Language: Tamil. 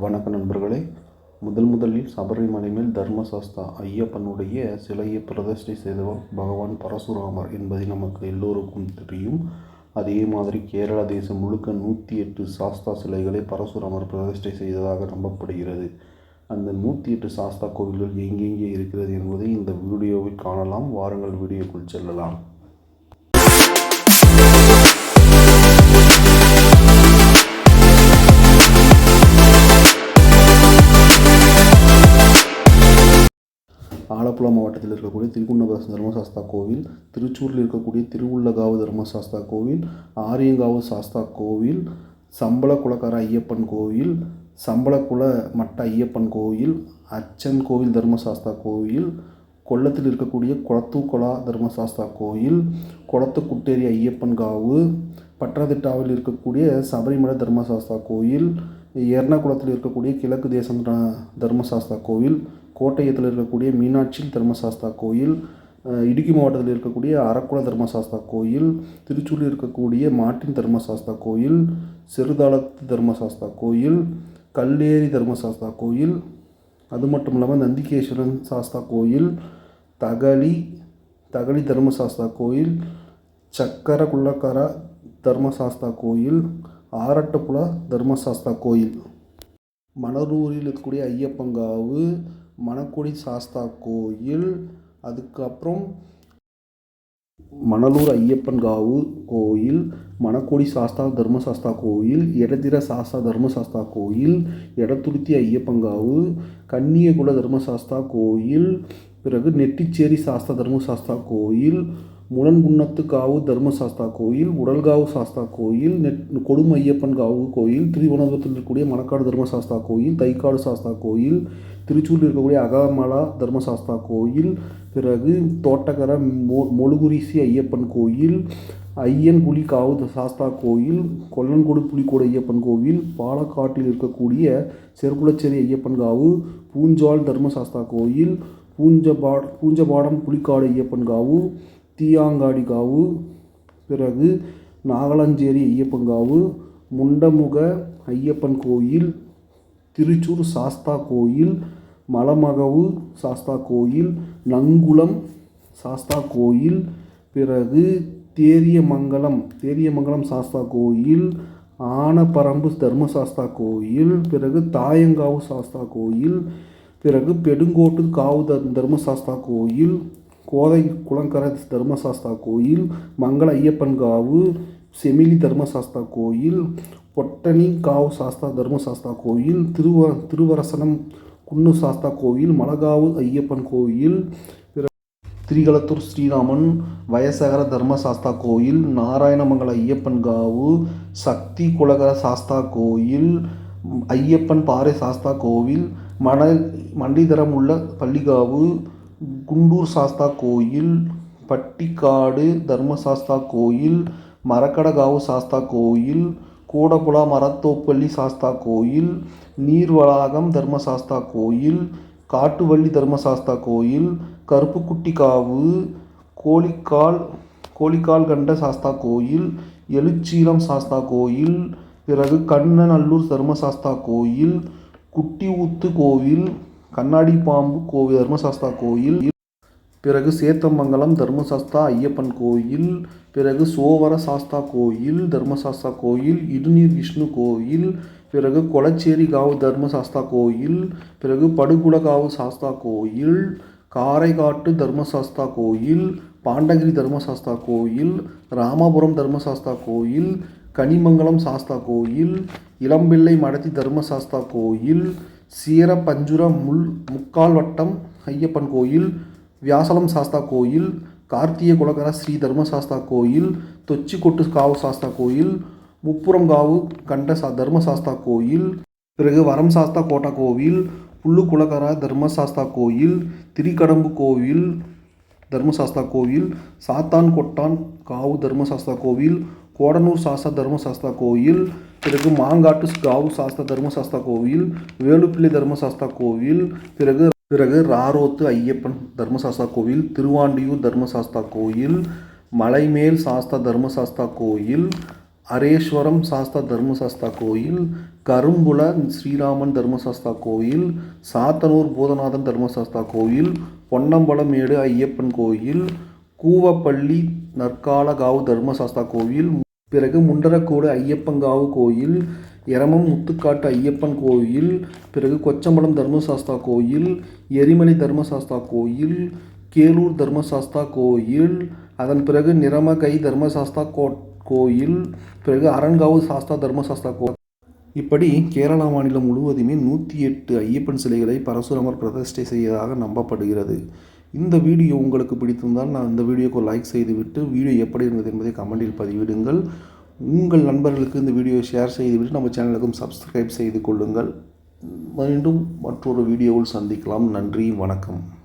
வணக்க நண்பர்களே. முதலில் சபரிமலை மேல் தர்மசாஸ்தா ஐயப்பனுடைய சிலையை பிரதிஷ்டை செய்தவர் பகவான் பரசுராமர் என்பதை நமக்கு எல்லோருக்கும் தெரியும். அதே மாதிரி கேரள தேசம் முழுக்க 108 சாஸ்தா சிலைகளை பரசுராமர் பிரதிஷ்டை செய்ததாக நம்பப்படுகிறது. அந்த 108 சாஸ்தா கோவில்கள் எங்கெங்கே இருக்கிறது என்பதை இந்த வீடியோவில் காணலாம். வாருங்கள் வீடியோக்குள் செல்லலாம். ஆலப்புழா மாவட்டத்தில் இருக்கக்கூடிய திரிகுண்டபுரம் தர்மசாஸ்தா கோவில், திருச்சூரில் இருக்கக்கூடிய திருவுள்ளகாவு தர்மசாஸ்தா கோவில், ஆரியங்காவு சாஸ்தா கோவில், சம்பளக்குளக்கர ஐயப்பன் கோவில், சம்பளக்குள மட்ட ஐயப்பன் கோவில், அச்சன் கோவில் தர்மசாஸ்தா கோவில், கொல்லத்தில் இருக்கக்கூடிய குளத்தூக்கொலா தர்மசாஸ்தா கோவில், குளத்துக்குட்டேரி ஐயப்பன் காவு, பட்டணத்திட்டாவில் இருக்கக்கூடிய சபரிமலை தர்மசாஸ்தா கோவில், எர்ணாகுளத்தில் இருக்கக்கூடிய கிழக்கு தேசம் தர்மசாஸ்தா கோவில், கோட்டயத்தில் இருக்கக்கூடிய மீனாட்சி தர்மசாஸ்தா கோயில், இடுக்கி மாவட்டத்தில் இருக்கக்கூடிய அரக்குள தர்மசாஸ்தா கோயில், திருச்சூரில் இருக்கக்கூடிய மாட்டின் தர்மசாஸ்தா கோயில், செருதாளத்து தர்மசாஸ்தா கோயில், கல்லேரி தர்மசாஸ்தா கோயில், அது மட்டும் இல்லாமல் நந்திகேஸ்வரன் சாஸ்தா கோயில், தகழி தர்மசாஸ்தா கோயில், சக்கர குள்ளக்கர தர்மசாஸ்தா கோயில், ஆரட்டப்புல தர்மசாஸ்தா கோயில், மணலூரில் இருக்கக்கூடிய ஐயப்பங்காவு, மணக்குடி சாஸ்தா கோயில், அதுக்கப்புறம் மணலூர் ஐயப்பன்காவு கோயில், மணக்குடி சாஸ்தா தர்மசாஸ்தா கோயில், எடதிர சாஸ்தா தர்மசாஸ்தா கோயில், எடத்துருத்தி ஐயப்பங்காவு, கன்னியகுல தர்மசாஸ்தா கோயில், பிறகு நெட்டிச்சேரி சாஸ்தா தர்மசாஸ்தா கோயில், முளன்குன்னத்து காவு தர்மசாஸ்தா கோயில், உடல்காவு சாஸ்தா கோயில், கொடும் ஐயப்பன் காவு கோயில், திருவனந்தபுரத்தில் இருக்கக்கூடிய மணக்காடு தர்மசாஸ்தா கோயில், தைக்காடு சாஸ்தா கோயில், திருச்சூரில் இருக்கக்கூடிய அகமலா தர்மசாஸ்தா கோயில், பிறகு தோட்டக்கர மொழுகுரிசி ஐயப்பன் கோயில், ஐயன்குழி காவு சாஸ்தா கோயில், கொல்லன்கொடு புலிக்கோடு ஐயப்பன் கோவில், பாலக்காட்டில் இருக்கக்கூடிய செருக்குளச்சேரி ஐயப்பன் காவு, பூஞ்சால் தர்மசாஸ்தா கோயில், பூஞ்சபாடம் புலிக்காடு ஐயப்பன் காவு, தீயாங்காடி காவு, பிறகு நாகலஞ்சேரி ஐயப்பன் காவு, முண்டமுக ஐயப்பன் கோயில், திருச்சூர் சாஸ்தா கோயில், மலமகவு சாஸ்தா கோயில், நங்குளம் சாஸ்தா கோயில், பிறகு தேரியமங்கலம் சாஸ்தா கோயில், ஆனப்பரம்பு தர்மசாஸ்தா கோயில், பிறகு தாயங்காவு சாஸ்தா கோயில், பிறகு பெடுங்கோட்டு காவு தர்மசாஸ்தா கோயில், கோதை குளங்கர தர்மசாஸ்தா கோயில், மங்கள ஐயப்பன் காவு, செமிலி தர்மசாஸ்தா கோயில், பொட்டணி காவு சாஸ்தா தர்மசாஸ்தா கோயில், திருவரசனம் குன்னு சாஸ்தா கோயில், மலகாவு ஐயப்பன் கோயில், திரிகலத்தூர் ஸ்ரீராமன் வயசகர தர்மசாஸ்தா கோயில், நாராயணமங்கல ஐயப்பன் காவு, சக்தி குலகர சாஸ்தா கோயில், ஐயப்பன் பாறை சாஸ்தா கோவில், மண்டிதரம் உள்ள பள்ளிகாவு, குண்டூர் சாஸ்தா கோயில், பட்டிக்காடு தர்மசாஸ்தா கோயில், மரக்கடகாவு சாஸ்தா கோயில், கூடப்புலா மரத்தோப்பள்ளி சாஸ்தா கோயில், நீர்வளாகம் தர்மசாஸ்தா கோயில், காட்டுவள்ளி தர்மசாஸ்தா கோயில், கருப்புக்குட்டி காவு, கோழிக்கால் கண்ட சாஸ்தா கோயில், எழுச்சீலம் சாஸ்தா கோயில், பிறகு கண்ணநல்லூர் தர்மசாஸ்தா கோயில், குட்டி ஊத்து கோவில், கண்ணாடி பாம்பு கோவில் தர்மசாஸ்தா கோயில், பிறகு சேத்தமங்கலம் தர்மசாஸ்தா ஐயப்பன் கோயில், பிறகு சோவர சாஸ்தா கோயில் தர்மசாஸ்தா கோயில், இடுநீர் விஷ்ணு கோயில், பிறகு கொளச்சேரி காவு தர்மசாஸ்தா கோயில், பிறகு படுகுடகாவு சாஸ்தா கோயில், காரைக்காட்டு தர்மசாஸ்தா கோயில், பாண்டகிரி தர்மசாஸ்தா கோயில், ராமபுரம் தர்மசாஸ்தா கோயில், கனிமங்கலம் சாஸ்தா கோயில், இளம்பிள்ளை மடத்தி தர்மசாஸ்தா கோயில், சீரப்பஞ்சுர முக்கால் வட்டம் ஐயப்பன் கோயில், வியாசலம் சாஸ்தா கோயில், கார்த்திய குலகர ஸ்ரீ தர்மசாஸ்தா கோயில், தொச்சிக்கொட்டு காவு சாஸ்தா கோயில், முப்புறம் காவு கண்ட தர்மசாஸ்தா கோயில், பிறகு வரம் சாஸ்தா கோட்டா கோவில், புல்லு குலகர தர்மசாஸ்தா கோயில், திரிகடம்பு கோவில் தர்மசாஸ்தா கோவில், சாத்தான் கொட்டான் காவு தர்மசாஸ்தா கோவில், கோடனூர் சாஸ்தா தர்மசாஸ்தா கோயில், பிறகு மாங்காட்டு காவு சாஸ்தா தர்மசாஸ்தா கோவில், வேலுப்பிள்ளை தர்மசாஸ்தா கோவில், பிறகு ராரோத்து ஐயப்பன் தர்மசாஸ்தா கோவில், திருவாண்டியூர் தர்மசாஸ்தா கோயில், மலைமேல் சாஸ்தா தர்மசாஸ்தா கோயில், அரேஸ்வரம் சாஸ்தா தர்மசாஸ்தா கோயில், கரும்புல ஸ்ரீராமன் தர்மசாஸ்தா கோயில், சாத்தனூர் பூதநாதன் தர்மசாஸ்தா கோயில், பொன்னம்பலமேடு ஐயப்பன் கோயில், கூவப்பள்ளி நற்காலகாவு தர்மசாஸ்தா கோயில், பிறகு முண்டரக்கோடு ஐயப்பன்காவு கோயில், எரமம் முத்துக்காட்டு ஐயப்பன் கோயில், பிறகு கொச்சம்பலம் தர்மசாஸ்தா கோயில், எரிமலை தர்மசாஸ்தா கோயில், கேளூர் தர்மசாஸ்தா கோயில், அதன் பிறகு நிரமகை தர்மசாஸ்தா கோயில், பிறகு அரண்காவு சாஸ்தா தர்மசாஸ்தா கோயில். இப்படி கேரளா மாநிலம் முழுவதுமே 108 ஐயப்பன் சிலைகளை பரசுராமர் பிரதிஷ்டை செய்வதாக நம்பப்படுகிறது. இந்த வீடியோ உங்களுக்கு பிடித்திருந்தால் இந்த வீடியோக்கு லைக் செய்துவிட்டு வீடியோ எப்படி இருந்தது என்பதை கமெண்டில் பதிவிடுங்கள். உங்கள் நண்பர்களுக்கு இந்த வீடியோவை ஷேர் செய்துவிட்டு நம்ம சேனலுக்கும் சப்ஸ்கிரைப் செய்து கொள்ளுங்கள். மீண்டும் மற்றொரு வீடியோவில் சந்திக்கலாம். நன்றி, வணக்கம்.